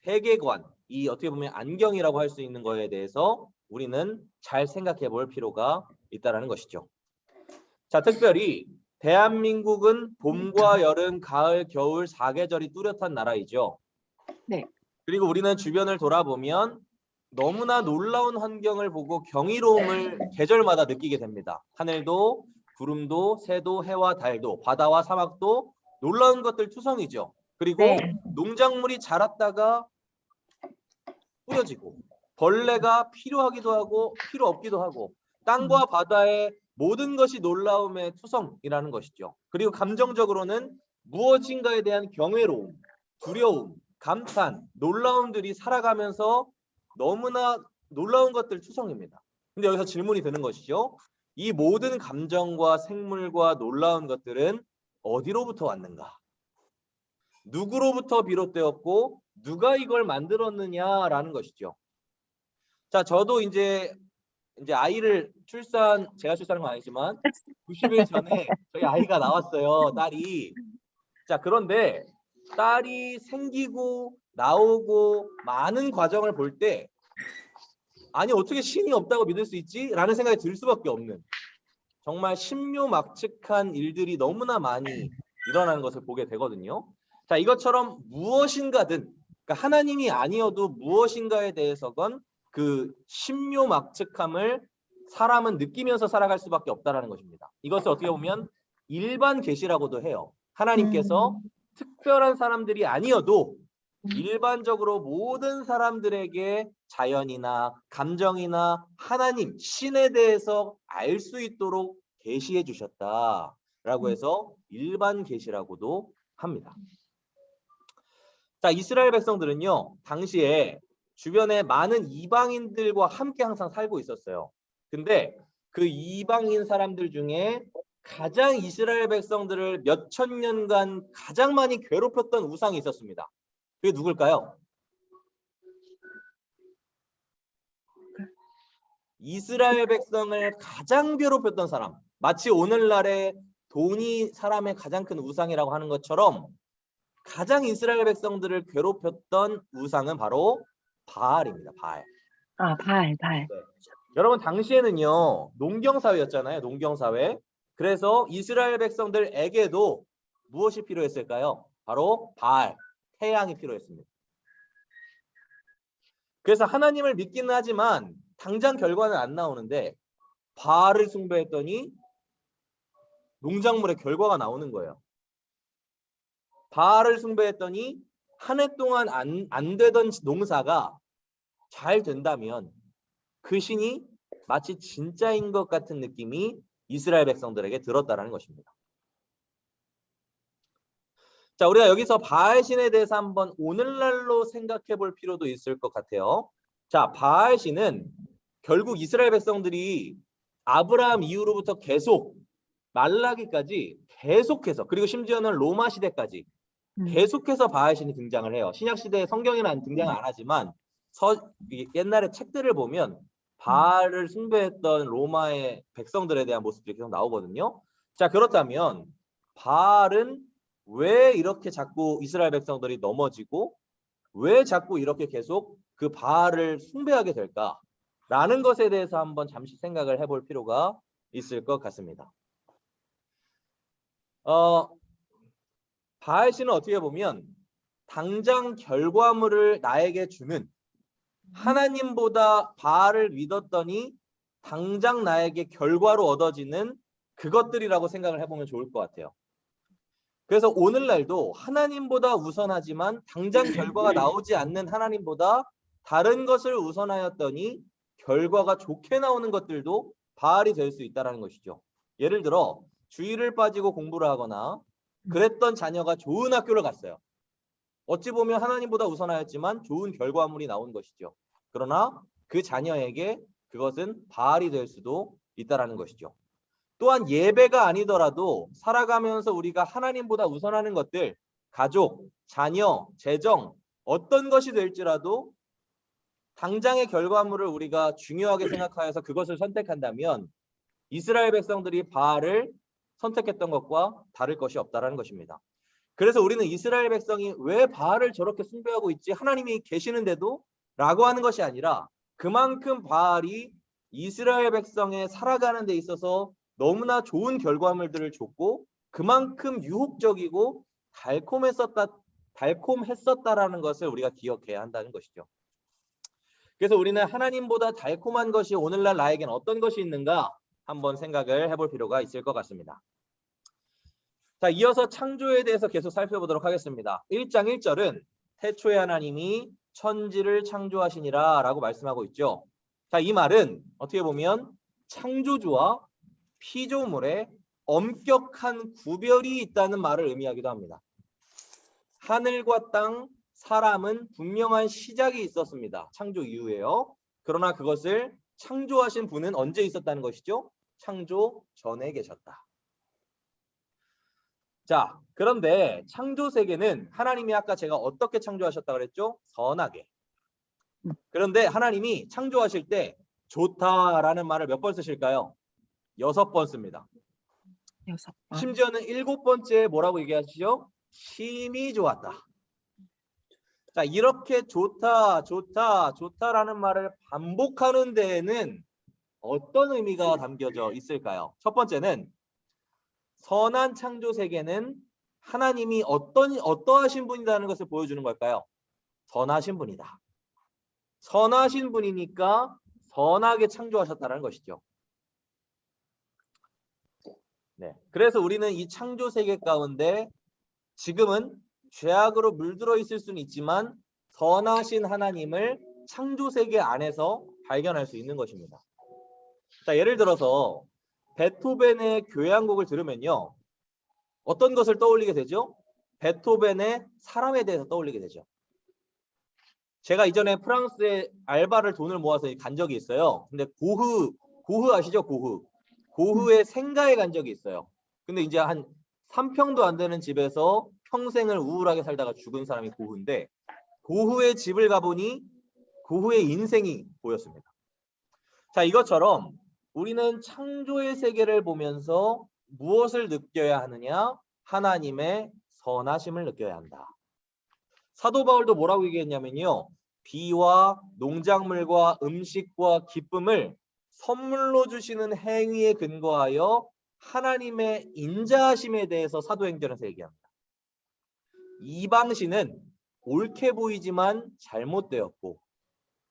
세계관, 이 어떻게 보면 안경이라고 할 수 있는 거에 대해서 우리는 잘 생각해 볼 필요가 있다는 것이죠. 자, 특별히 대한민국은 봄과 여름, 가을, 겨울 4계절이 뚜렷한 나라이죠. 네. 그리고 우리는 주변을 돌아보면 너무나 놀라운 환경을 보고 경이로움을 계절마다 느끼게 됩니다. 하늘도, 구름도, 새도, 해와 달도, 바다와 사막도 놀라운 것들 투성이죠. 그리고 네. 농작물이 자랐다가 뿌려지고 벌레가 필요하기도 하고 필요 없기도 하고 땅과 바다의 모든 것이 놀라움의 투성이라는 것이죠. 그리고 감정적으로는 무엇인가에 대한 경외로움, 두려움, 감탄, 놀라움들이 살아가면서 너무나 놀라운 것들 투성입니다. 근데 여기서 질문이 드는 것이죠. 이 모든 감정과 생물과 놀라운 것들은 어디로부터 왔는가? 누구로부터 비롯되었고 누가 이걸 만들었느냐라는 것이죠. 자, 저도 이제 아이를 제가 출산한 건 아니지만 90일 전에 저희 아이가 나왔어요. 딸이. 자, 그런데 딸이 생기고 나오고 많은 과정을 볼 때 아니 어떻게 신이 없다고 믿을 수 있지? 라는 생각이 들 수밖에 없는 정말 신묘막측한 일들이 너무나 많이 일어나는 것을 보게 되거든요. 자, 이것처럼 무엇인가든 그러니까 하나님이 아니어도 무엇인가에 대해서건 그 신묘막측함을 사람은 느끼면서 살아갈 수밖에 없다라는 것입니다. 이것을 어떻게 보면 일반 계시라고도 해요. 하나님께서 특별한 사람들이 아니어도 일반적으로 모든 사람들에게 자연이나 감정이나 하나님, 신에 대해서 알 수 있도록 계시해 주셨다라고 해서 일반 계시라고도 합니다. 자, 이스라엘 백성들은요, 당시에 주변에 많은 이방인들과 함께 항상 살고 있었어요. 근데 그 이방인 사람들 중에 가장 이스라엘 백성들을 몇천 년간 가장 많이 괴롭혔던 우상이 있었습니다. 그게 누굴까요? 이스라엘 백성을 가장 괴롭혔던 사람. 마치 오늘날의 돈이 사람의 가장 큰 우상이라고 하는 것처럼 가장 이스라엘 백성들을 괴롭혔던 우상은 바로 바알입니다. 바알. 아, 발. 네. 여러분 당시에는요 농경사회였잖아요. 농경사회. 그래서 이스라엘 백성들에게도 무엇이 필요했을까요? 바로 바알, 태양이 필요했습니다. 그래서 하나님을 믿기는 하지만 당장 결과는 안 나오는데 바알을 숭배했더니 농작물의 결과가 나오는 거예요. 바알을 숭배했더니 한 해 동안 안 되던 농사가 잘 된다면 그 신이 마치 진짜인 것 같은 느낌이 이스라엘 백성들에게 들었다라는 것입니다. 자, 우리가 여기서 바알 신에 대해서 한번 오늘날로 생각해 볼 필요도 있을 것 같아요. 자, 바알 신은 결국 이스라엘 백성들이 아브라함 이후로부터 계속 말라기까지 계속해서 그리고 심지어는 로마 시대까지 계속해서 바알 신이 등장을 해요. 신약 시대에 성경에는 등장을 안 하지만 옛날에 책들을 보면 바알을 숭배했던 로마의 백성들에 대한 모습들이 계속 나오거든요. 자, 그렇다면 바알은 왜 이렇게 자꾸 이스라엘 백성들이 넘어지고 왜 자꾸 이렇게 계속 그 바알을 숭배하게 될까라는 것에 대해서 한번 잠시 생각을 해볼 필요가 있을 것 같습니다. 바알 신은 어떻게 보면 당장 결과물을 나에게 주는, 하나님보다 바알을 믿었더니 당장 나에게 결과로 얻어지는 그것들이라고 생각을 해보면 좋을 것 같아요. 그래서 오늘날도 하나님보다 우선하지만 당장 결과가 나오지 않는 하나님보다 다른 것을 우선하였더니 결과가 좋게 나오는 것들도 바알이 될 수 있다는 것이죠. 예를 들어 주일을 빠지고 공부를 하거나 그랬던 자녀가 좋은 학교를 갔어요. 어찌 보면 하나님보다 우선하였지만 좋은 결과물이 나온 것이죠. 그러나 그 자녀에게 그것은 바알이 될 수도 있다는 것이죠. 또한 예배가 아니더라도 살아가면서 우리가 하나님보다 우선하는 것들, 가족, 자녀, 재정, 어떤 것이 될지라도 당장의 결과물을 우리가 중요하게 생각하여서 그것을 선택한다면 이스라엘 백성들이 바알을 선택했던 것과 다를 것이 없다는 것입니다. 그래서 우리는 이스라엘 백성이 왜 바알을 저렇게 숭배하고 있지? 하나님이 계시는데도? 라고 하는 것이 아니라 그만큼 바알이 이스라엘 백성의 살아가는 데 있어서 너무나 좋은 결과물들을 줬고 그만큼 유혹적이고 달콤했었다라는 것을 우리가 기억해야 한다는 것이죠. 그래서 우리는 하나님보다 달콤한 것이 오늘날 나에겐 어떤 것이 있는가 한번 생각을 해볼 필요가 있을 것 같습니다. 자, 이어서 창조에 대해서 계속 살펴보도록 하겠습니다. 1장 1절은 태초에 하나님이 천지를 창조하시니라 라고 말씀하고 있죠. 자, 이 말은 어떻게 보면 창조주와 피조물의 엄격한 구별이 있다는 말을 의미하기도 합니다. 하늘과 땅, 사람은 분명한 시작이 있었습니다. 창조 이후에요. 그러나 그것을 창조하신 분은 언제 있었다는 것이죠? 창조 전에 계셨다. 자, 그런데 창조 세계는 하나님이 아까 제가 어떻게 창조하셨다 그랬죠? 선하게. 그런데 하나님이 창조하실 때 좋다라는 말을 몇 번 쓰실까요? 6번 씁니다. 6번. 심지어는 7번째에 뭐라고 얘기하시죠? 심히 좋았다. 자, 이렇게 좋다라는 말을 반복하는 데에는 어떤 의미가 담겨져 있을까요? 첫 번째는 선한 창조 세계는 하나님이 어떠하신 분이라는 것을 보여주는 걸까요? 선하신 분이다. 선하신 분이니까 선하게 창조하셨다는 것이죠. 네. 그래서 우리는 이 창조 세계 가운데 지금은 죄악으로 물들어 있을 수는 있지만 선하신 하나님을 창조 세계 안에서 발견할 수 있는 것입니다. 자, 예를 들어서 베토벤의 교향곡을 들으면요. 어떤 것을 떠올리게 되죠? 베토벤의 사람에 대해서 떠올리게 되죠. 제가 이전에 프랑스에 알바를 돈을 모아서 간 적이 있어요. 근데 고흐 아시죠? 고흐의 생가에 간 적이 있어요. 근데 이제 한 3평도 안 되는 집에서 평생을 우울하게 살다가 죽은 사람이 고흐인데 고흐의 집을 가보니 고흐의 인생이 보였습니다. 자, 이것처럼 우리는 창조의 세계를 보면서 무엇을 느껴야 하느냐? 하나님의 선하심을 느껴야 한다. 사도 바울도 뭐라고 얘기했냐면요. 비와 농작물과 음식과 기쁨을 선물로 주시는 행위에 근거하여 하나님의 인자하심에 대해서 사도행전에서 얘기합니다. 이방신은 옳게 보이지만 잘못되었고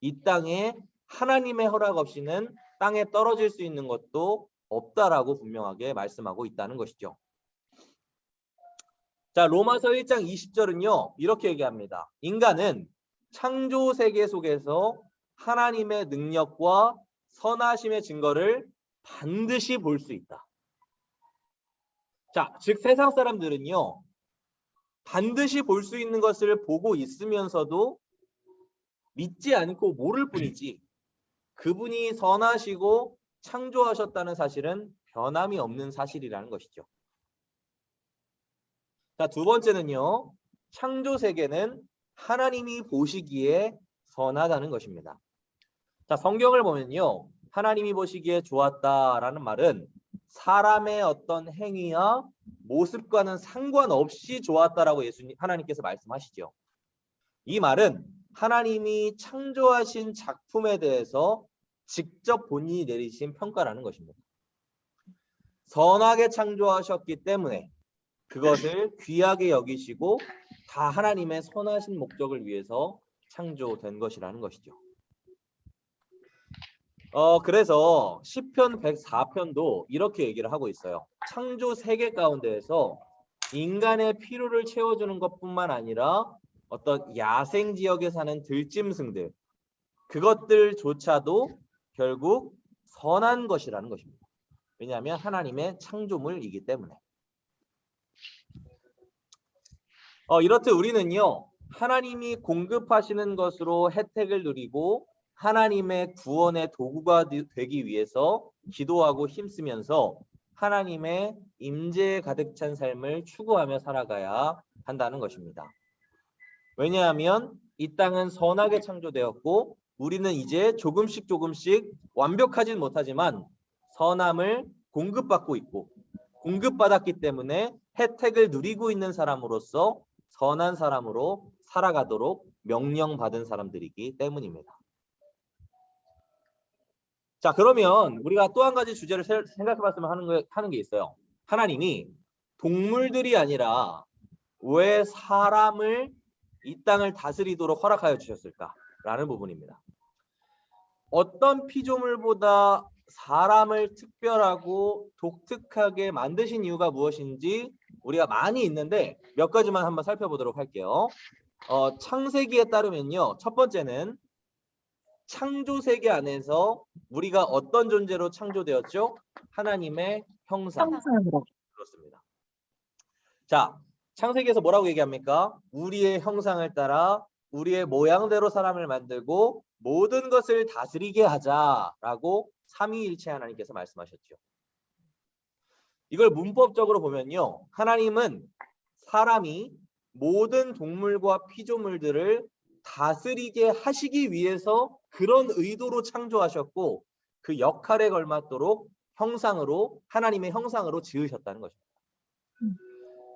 이 땅에 하나님의 허락 없이는 땅에 떨어질 수 있는 것도 없다라고 분명하게 말씀하고 있다는 것이죠. 자, 로마서 1장 20절은요. 이렇게 얘기합니다. 인간은 창조 세계 속에서 하나님의 능력과 선하심의 증거를 반드시 볼 수 있다. 자, 즉 세상 사람들은요. 반드시 볼 수 있는 것을 보고 있으면서도 믿지 않고 모를 뿐이지 그분이 선하시고 창조하셨다는 사실은 변함이 없는 사실이라는 것이죠. 자, 두 번째는요. 창조 세계는 하나님이 보시기에 선하다는 것입니다. 자, 성경을 보면요. 하나님이 보시기에 좋았다라는 말은 사람의 어떤 행위와 모습과는 상관없이 좋았다라고 하나님께서 말씀하시죠. 이 말은 하나님이 창조하신 작품에 대해서 직접 본인이 내리신 평가라는 것입니다. 선하게 창조하셨기 때문에 그것을 귀하게 여기시고 다 하나님의 선하신 목적을 위해서 창조된 것이라는 것이죠. 그래서 시편 104편도 이렇게 얘기를 하고 있어요. 창조 세계 가운데에서 인간의 필요를 채워주는 것뿐만 아니라 어떤 야생 지역에 사는 들짐승들, 그것들조차도 결국 선한 것이라는 것입니다. 왜냐하면 하나님의 창조물이기 때문에. 이렇듯 우리는요, 하나님이 공급하시는 것으로 혜택을 누리고 하나님의 구원의 도구가 되기 위해서 기도하고 힘쓰면서 하나님의 임재에 가득 찬 삶을 추구하며 살아가야 한다는 것입니다. 왜냐하면 이 땅은 선하게 창조되었고 우리는 이제 조금씩 완벽하진 못하지만 선함을 공급받고 있고 공급받았기 때문에 혜택을 누리고 있는 사람으로서 선한 사람으로 살아가도록 명령받은 사람들이기 때문입니다. 자, 그러면 우리가 또 한 가지 주제를 생각해 봤으면 하는 게 있어요. 하나님이 동물들이 아니라 왜 사람을 이 땅을 다스리도록 허락하여 주셨을까라는 부분입니다. 어떤 피조물보다 사람을 특별하고 독특하게 만드신 이유가 무엇인지 우리가 많이 있는데 몇 가지만 한번 살펴보도록 할게요. 창세기에 따르면요. 첫 번째는 창조 세계 안에서 우리가 어떤 존재로 창조되었죠? 하나님의 형상. 형상으로. 그렇습니다. 자, 창세기에서 뭐라고 얘기합니까? 우리의 형상을 따라 우리의 모양대로 사람을 만들고 모든 것을 다스리게 하자라고 삼위일체 하나님께서 말씀하셨죠. 이걸 문법적으로 보면요. 하나님은 사람이 모든 동물과 피조물들을 다스리게 하시기 위해서 그런 의도로 창조하셨고 그 역할에 걸맞도록 형상으로 하나님의 형상으로 지으셨다는 것입니다.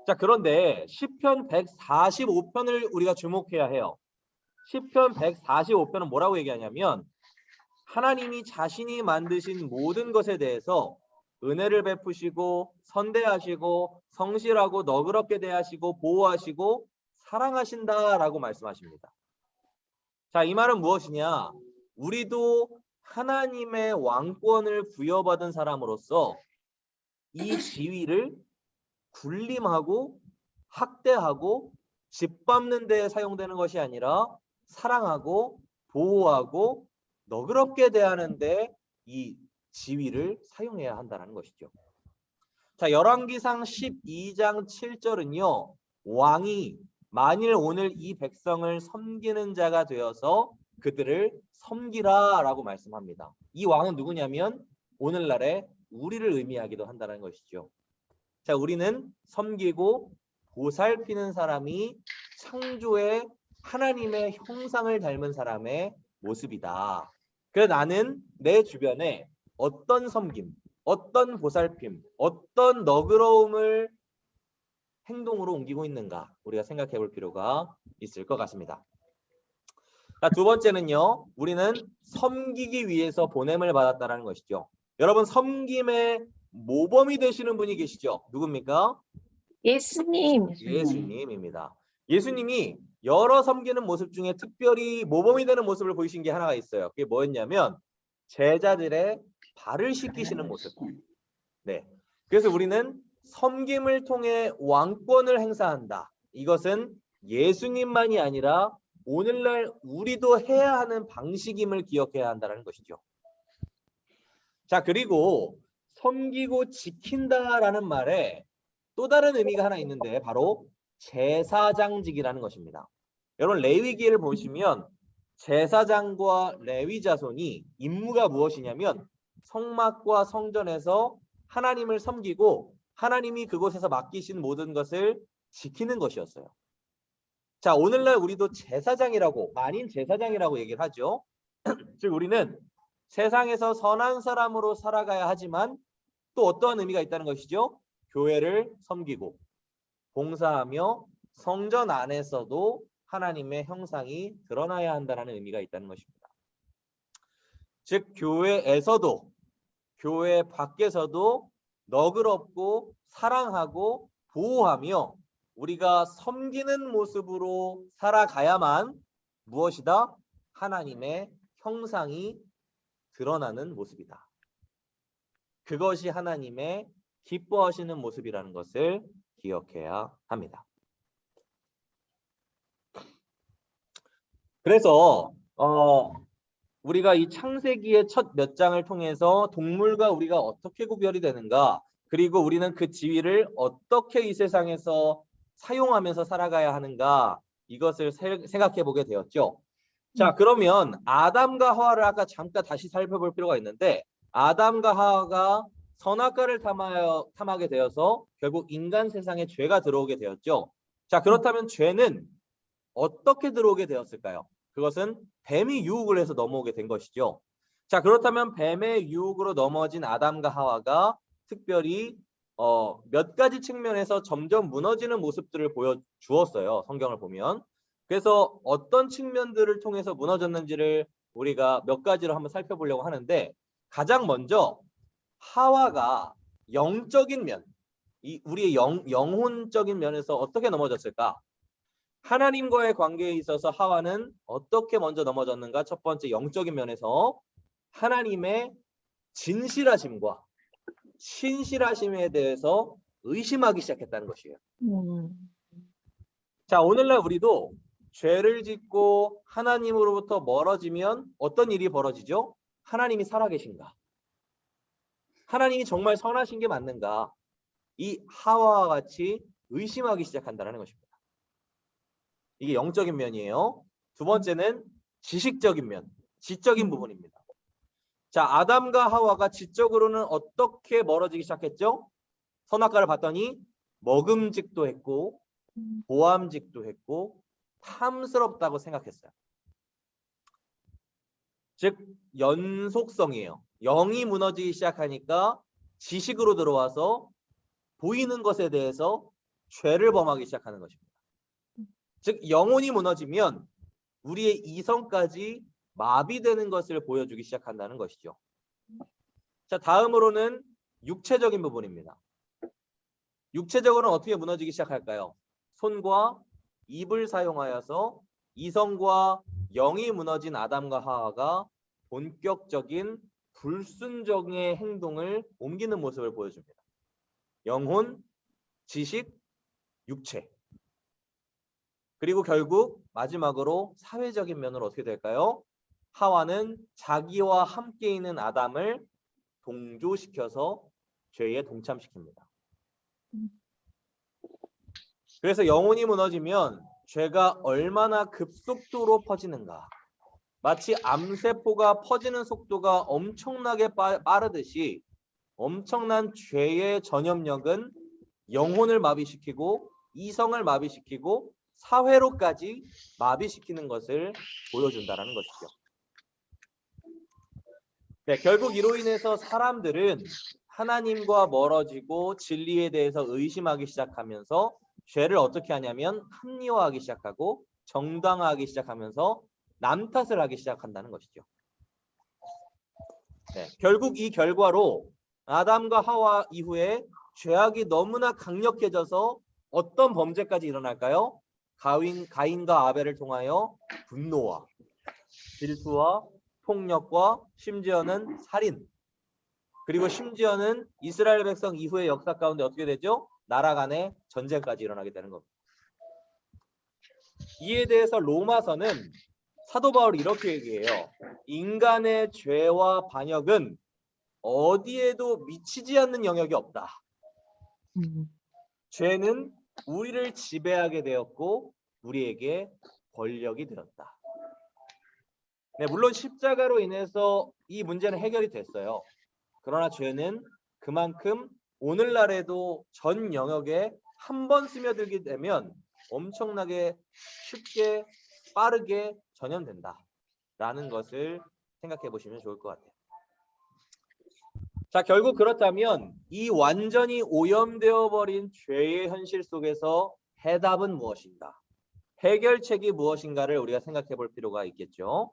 자, 그런데 시편 145편을 우리가 주목해야 해요. 시편 145편은 뭐라고 얘기하냐면 하나님이 자신이 만드신 모든 것에 대해서 은혜를 베푸시고 선대하시고 성실하고 너그럽게 대하시고 보호하시고 사랑하신다라고 말씀하십니다. 자, 이 말은 무엇이냐? 우리도 하나님의 왕권을 부여받은 사람으로서 이 지위를 군림하고 학대하고 짓밟는 데 사용되는 것이 아니라 사랑하고 보호하고 너그럽게 대하는 데 이 지위를 사용해야 한다는 것이죠. 자, 열왕기상 12장 7절은요. 왕이 만일 오늘 이 백성을 섬기는 자가 되어서 그들을 섬기라 라고 말씀합니다. 이 왕은 누구냐면 오늘날의 우리를 의미하기도 한다는 것이죠. 자, 우리는 섬기고 보살피는 사람이 창조의 하나님의 형상을 닮은 사람의 모습이다. 그래서 나는 내 주변에 어떤 섬김, 어떤 보살핌, 어떤 너그러움을 행동으로 옮기고 있는가 우리가 생각해 볼 필요가 있을 것 같습니다. 자, 두 번째는요. 우리는 섬기기 위해서 보냄을 받았다는 것이죠. 여러분, 섬김의 모범이 되시는 분이 계시죠? 누굽니까? 예수님. 예수님입니다. 예수님이 여러 섬기는 모습 중에 특별히 모범이 되는 모습을 보이신 게 하나가 있어요. 그게 뭐였냐면 제자들의 발을 씻기시는 모습. 네. 그래서 우리는 섬김을 통해 왕권을 행사한다. 이것은 예수님만이 아니라 오늘날 우리도 해야 하는 방식임을 기억해야 한다는 것이죠. 자, 그리고 섬기고 지킨다라는 말에 또 다른 의미가 하나 있는데 바로 제사장직이라는 것입니다. 여러분, 레위기를 보시면 제사장과 레위 자손이 임무가 무엇이냐면 성막과 성전에서 하나님을 섬기고 하나님이 그곳에서 맡기신 모든 것을 지키는 것이었어요. 자, 오늘날 우리도 제사장이라고, 만인 제사장이라고 얘기를 하죠. 즉 우리는 세상에서 선한 사람으로 살아가야 하지만 또 어떠한 의미가 있다는 것이죠? 교회를 섬기고 봉사하며 성전 안에서도 하나님의 형상이 드러나야 한다는 의미가 있다는 것입니다. 즉 교회에서도 교회 밖에서도 너그럽고 사랑하고 보호하며 우리가 섬기는 모습으로 살아가야만 무엇이다? 하나님의 형상이 드러나는 모습이다. 그것이 하나님의 기뻐하시는 모습이라는 것을 기억해야 합니다. 그래서 우리가 이 창세기의 첫 몇 장을 통해서 동물과 우리가 어떻게 구별이 되는가, 그리고 우리는 그 지위를 어떻게 이 세상에서 사용하면서 살아가야 하는가, 이것을 생각해 보게 되었죠. 자, 그러면 아담과 하와를 아까 잠깐 다시 살펴볼 필요가 있는데, 아담과 하와가 선악과를 탐하게 되어서 결국 인간 세상에 죄가 들어오게 되었죠. 자, 그렇다면 죄는 어떻게 들어오게 되었을까요? 그것은 뱀이 유혹을 해서 넘어오게 된 것이죠. 자, 그렇다면 뱀의 유혹으로 넘어진 아담과 하와가 특별히 몇 가지 측면에서 점점 무너지는 모습들을 보여주었어요. 성경을 보면. 그래서 어떤 측면들을 통해서 무너졌는지를 우리가 몇 가지로 한번 살펴보려고 하는데, 가장 먼저 하와가 영적인 면, 우리의 영혼적인 면에서 어떻게 넘어졌을까? 하나님과의 관계에 있어서 하와는 어떻게 먼저 넘어졌는가? 첫 번째, 영적인 면에서 하나님의 진실하심과 신실하심에 대해서 의심하기 시작했다는 것이에요. 자, 오늘날 우리도 죄를 짓고 하나님으로부터 멀어지면 어떤 일이 벌어지죠? 하나님이 살아계신가? 하나님이 정말 선하신 게 맞는가? 이 하와와 같이 의심하기 시작한다는 것입니다. 이게 영적인 면이에요. 두 번째는 지식적인 면, 지적인 부분입니다. 자, 아담과 하와가 지적으로는 어떻게 멀어지기 시작했죠? 선악과를 봤더니 먹음직도 했고 보암직도 했고 탐스럽다고 생각했어요. 즉 연속성이에요. 영이 무너지기 시작하니까 지식으로 들어와서 보이는 것에 대해서 죄를 범하기 시작하는 것입니다. 즉 영혼이 무너지면 우리의 이성까지 마비되는 것을 보여주기 시작한다는 것이죠. 자, 다음으로는 육체적인 부분입니다. 육체적으로는 어떻게 무너지기 시작할까요? 손과 입을 사용하여서 이성과 영이 무너진 아담과 하와가 본격적인 불순종의 행동을 옮기는 모습을 보여줍니다. 영혼, 지식, 육체. 그리고 결국 마지막으로 사회적인 면으로 어떻게 될까요? 하와는 자기와 함께 있는 아담을 동조시켜서 죄에 동참시킵니다. 그래서 영혼이 무너지면 죄가 얼마나 급속도로 퍼지는가. 마치 암세포가 퍼지는 속도가 엄청나게 빠르듯이 엄청난 죄의 전염력은 영혼을 마비시키고 이성을 마비시키고 사회로까지 마비시키는 것을 보여준다는 것이죠. 네, 결국 이로 인해서 사람들은 하나님과 멀어지고 진리에 대해서 의심하기 시작하면서 죄를 어떻게 하냐면 합리화하기 시작하고 정당화하기 시작하면서 남 탓을 하기 시작한다는 것이죠. 네, 결국 이 결과로 아담과 하와 이후에 죄악이 너무나 강력해져서 어떤 범죄까지 일어날까요? 가인과 아벨을 통하여 분노와 질투와 폭력과 심지어는 살인, 그리고 심지어는 이스라엘 백성 이후의 역사 가운데 어떻게 되죠? 나라 간의 전쟁까지 일어나게 되는 겁니다. 이에 대해서 로마서는 사도 바울이 이렇게 얘기해요. 인간의 죄와 반역은 어디에도 미치지 않는 영역이 없다. 죄는 우리를 지배하게 되었고 우리에게 권력이 되었다. 네, 물론 십자가로 인해서 이 문제는 해결이 됐어요. 그러나 죄는 그만큼 오늘날에도 전 영역에 한 번 스며들게 되면 엄청나게 쉽게 빠르게 전염된다라는 것을 생각해 보시면 좋을 것 같아요. 자, 결국 그렇다면 이 완전히 오염되어 버린 죄의 현실 속에서 해답은 무엇인가? 해결책이 무엇인가를 우리가 생각해 볼 필요가 있겠죠.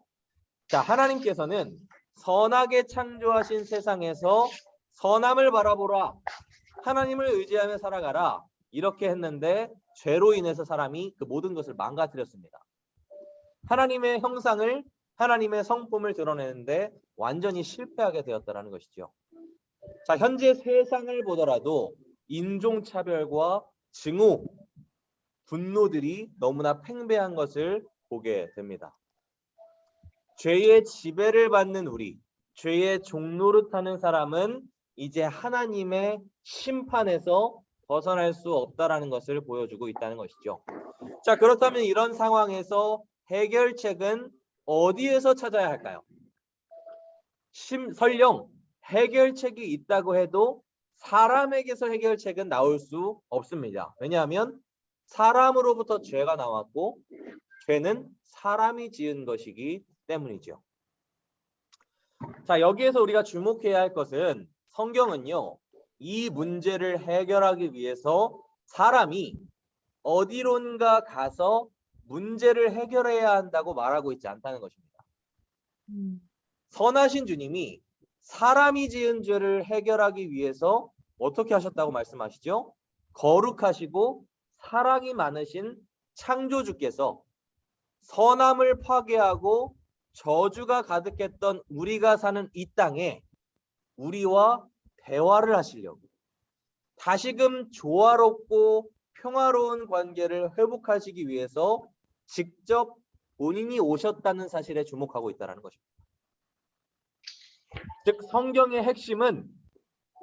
자, 하나님께서는 선하게 창조하신 세상에서 선함을 바라보라. 하나님을 의지하며 살아가라. 이렇게 했는데 죄로 인해서 사람이 그 모든 것을 망가뜨렸습니다. 하나님의 형상을, 하나님의 성품을 드러내는데 완전히 실패하게 되었다는 것이죠. 자, 현재 세상을 보더라도 인종차별과 증오, 분노들이 너무나 팽배한 것을 보게 됩니다. 죄의 지배를 받는 우리, 죄의 종노릇하는 사람은 이제 하나님의 심판에서 벗어날 수 없다라는 것을 보여주고 있다는 것이죠. 자, 그렇다면 이런 상황에서 해결책은 어디에서 찾아야 할까요? 설령 해결책이 있다고 해도 사람에게서 해결책은 나올 수 없습니다. 왜냐하면 사람으로부터 죄가 나왔고 죄는 사람이 지은 것이기 때문이죠. 자, 여기에서 우리가 주목해야 할 것은 성경은요, 이 문제를 해결하기 위해서 사람이 어디론가 가서 문제를 해결해야 한다고 말하고 있지 않다는 것입니다. 선하신 주님이 사람이 지은 죄를 해결하기 위해서 어떻게 하셨다고 말씀하시죠? 거룩하시고 사랑이 많으신 창조주께서 선함을 파괴하고 저주가 가득했던 우리가 사는 이 땅에 우리와 대화를 하시려고 다시금 조화롭고 평화로운 관계를 회복하시기 위해서 직접 본인이 오셨다는 사실에 주목하고 있다는 것입니다. 즉 성경의 핵심은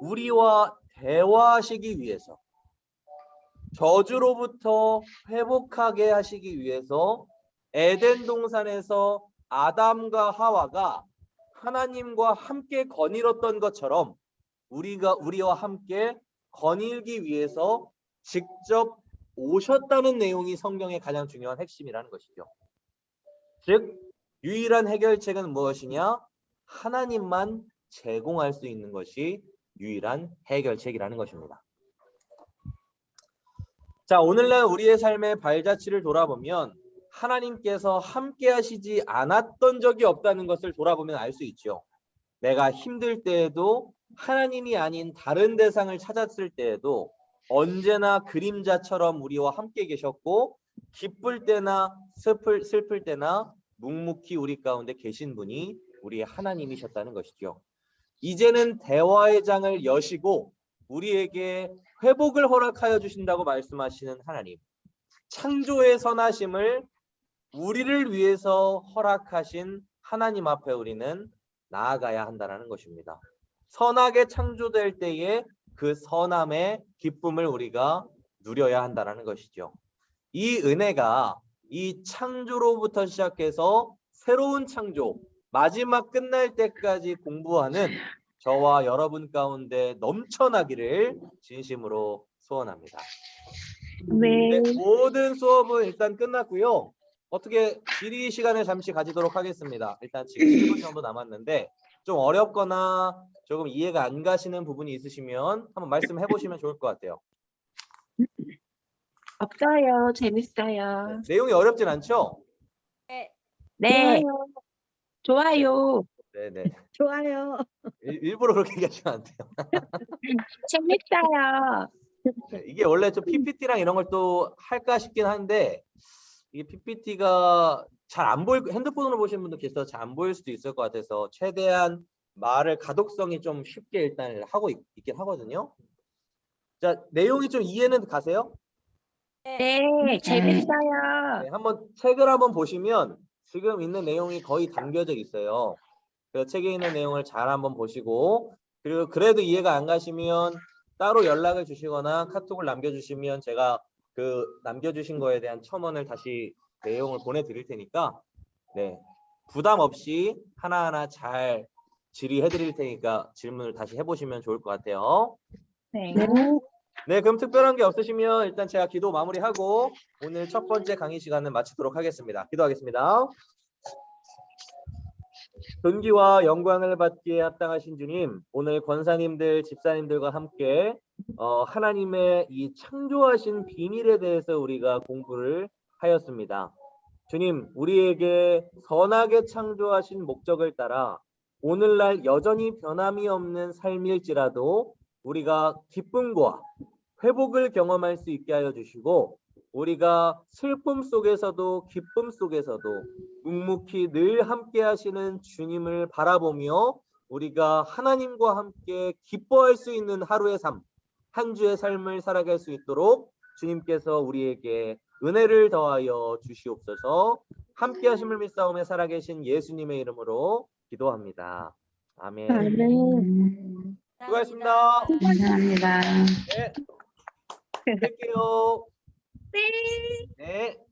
우리와 대화하시기 위해서 저주로부터 회복하게 하시기 위해서 에덴 동산에서 아담과 하와가 하나님과 함께 거닐었던 것처럼 우리와 함께 거닐기 위해서 직접 오셨다는 내용이 성경의 가장 중요한 핵심이라는 것이죠. 즉 유일한 해결책은 무엇이냐? 하나님만 제공할 수 있는 것이 유일한 해결책이라는 것입니다. 자, 오늘날 우리의 삶의 발자취를 돌아보면 하나님께서 함께 하시지 않았던 적이 없다는 것을 돌아보면 알 수 있죠. 내가 힘들 때에도 하나님이 아닌 다른 대상을 찾았을 때에도 언제나 그림자처럼 우리와 함께 계셨고 기쁠 때나 슬플 때나 묵묵히 우리 가운데 계신 분이 우리의 하나님이셨다는 것이죠. 이제는 대화의 장을 여시고 우리에게 회복을 허락하여 주신다고 말씀하시는 하나님. 창조의 선하심을 우리를 위해서 허락하신 하나님 앞에 우리는 나아가야 한다는 것입니다. 선하게 창조될 때에 그 선함의 기쁨을 우리가 누려야 한다는 것이죠. 이 은혜가 이 창조로부터 시작해서 새로운 창조, 마지막 끝날 때까지 공부하는 저와 여러분 가운데 넘쳐나기를 진심으로 소원합니다. 네. 네, 모든 수업은 일단 끝났고요. 어떻게 질의 시간을 잠시 가지도록 하겠습니다. 일단 지금 7분 정도 남았는데 좀 어렵거나 조금 이해가 안 가시는 부분이 있으시면 한번 말씀해 보시면 좋을 것 같아요. 없어요. 재밌어요. 내용이 어렵진 않죠? 네. 좋아요. 네네. 좋아요. 일부러 그렇게 얘기하시면 안 돼요. 재밌어요. 네, 이게 원래 좀 PPT랑 이런 걸 또 할까 싶긴 한데 이게 PPT가 잘 안 보일, 핸드폰으로 보시는 분도 계셔서 잘 안 보일 수도 있을 것 같아서 최대한 말을 가독성이 좀 쉽게 일단 하고 있긴 하거든요. 자, 내용이 좀 이해는 가세요? 네. 재밌어요. 네, 한번 책을 한번 보시면 지금 있는 내용이 거의 담겨져 있어요. 그 책에 있는 내용을 잘 한번 보시고 그리고 그래도 이해가 안 가시면 따로 연락을 주시거나 카톡을 남겨주시면 제가 그 남겨주신 거에 대한 첨언을 다시 내용을 보내드릴 테니까 네, 부담 없이 하나하나 잘 질의해 드릴 테니까 질문을 다시 해보시면 좋을 것 같아요. 네. 네, 그럼 특별한 게 없으시면 일단 제가 기도 마무리하고 오늘 첫 번째 강의 시간을 마치도록 하겠습니다. 기도하겠습니다. 존귀와 영광을 받기에 합당하신 주님, 오늘 권사님들, 집사님들과 함께 하나님의 이 창조하신 비밀에 대해서 우리가 공부를 하였습니다. 주님, 우리에게 선하게 창조하신 목적을 따라 오늘날 여전히 변함이 없는 삶일지라도 우리가 기쁨과 회복을 경험할 수 있게 하여 주시고, 우리가 슬픔 속에서도 기쁨 속에서도 묵묵히 늘 함께 하시는 주님을 바라보며 우리가 하나님과 함께 기뻐할 수 있는 하루의 삶, 한 주의 삶을 살아갈 수 있도록 주님께서 우리에게 은혜를 더하여 주시옵소서. 함께 하심을 믿사오며 살아계신 예수님의 이름으로 기도합니다. 아멘. 아멘. 수고하셨습니다. 감사합니다. 네. 뵐게요. 네. 네.